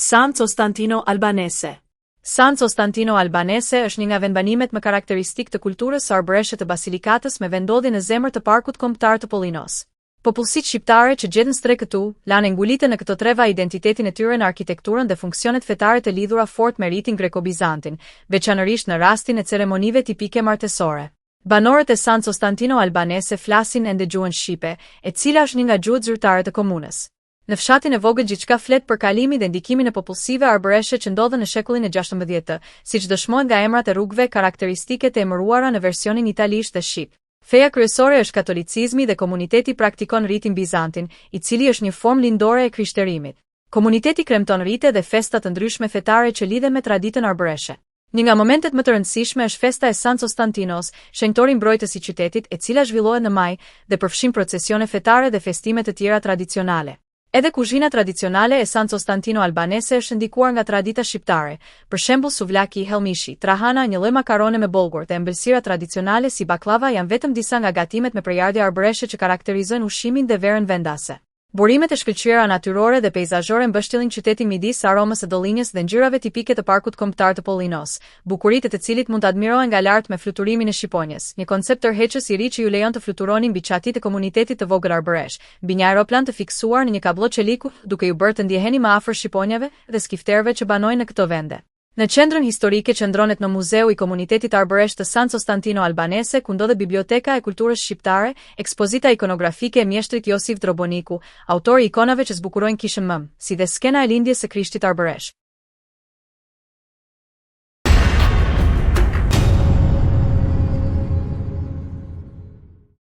San Costantino Albanese. San Costantino Albanese është një nga vendbanimet më karakteristik të kulturës së arbëreshe të Basilikatës me vendodhje në zemër të parkut kombëtar të Pollinos. Popullsitë shqiptare që gjeten stre këtu, lanë ngulite në këto treva identitetin e tyre në arkitekturën dhe funksionet fetare të lidhura fort me ritin greko-bizantin, veçanërisht në rastin e ceremonive tipike martesore. Banorët e San Costantino Albanese flasin e ndëgjuan shqipe, e cila është një nga gjuhët zyrtare të komunës. Në fshatin e vogël gjithçka flet për kalimin dhe ndikimin e popullsive arbëreshe që ndodhen në shekullin e 16, siç dëshmohet nga emrat e rrugëve karakteristike të emëruara në versionin italisht dhe shqip. Feja kryesore është katolicizmi dhe komuniteti praktikon ritin bizantin, i cili është një formë lindore e krishterimit. Komuniteti kremton rite dhe festa të ndryshme fetare që lidhen me traditën arbëreshe. Një nga momentet më të rëndësishme është festa e San Costantinos, shenjtori mbrojtës i qytetit, e cila zhvillohet në maj dhe përfshin procesione fetare dhe festime të tjera tradicionale. Edhe kuzhina tradicionale e San Costantino Albanese është ndikuar nga tradita shqiptare, për shembull suvlaki, helmishi, trahana, një lloj makarone me bollgur dhe ëmbëlsira tradicionale si baklava janë vetëm disa nga gatimet me prejardhje arbëreshe që karakterizojnë ushqimin dhe verën vendase. Burimet e shkëlqyera natyrore dhe peizazhore mbështjellin qytetin midis aromës së dollinjës dhe ngjyrave tipike të parkut kombëtar të Pollinos, bukuritë të cilit mund të admirohen nga lart me fluturimin e shqiponjës, një koncept tërheqës i ri që ju lejon të fluturoni mbi çatit e komunitetit të vogël arbëresh, mbi një aeroplan të fiksuar në një kablllo çeliku, duke ju bërë të ndjeheni më afër shqiponjave dhe skifterëve që banojnë në këto vende. Në qendrën historike qëndronet në Muzeu i Komunitetit Arbëresh të San Costantino Albanese, ku ndodhet Biblioteka e Kulturës Shqiptare, ekspozita ikonografike e mjeshtrit Josif Droboniku, autori i ikonave që zbukurojnë kishën mëm, si dhe skena e lindjes së Krishtit arbëresh.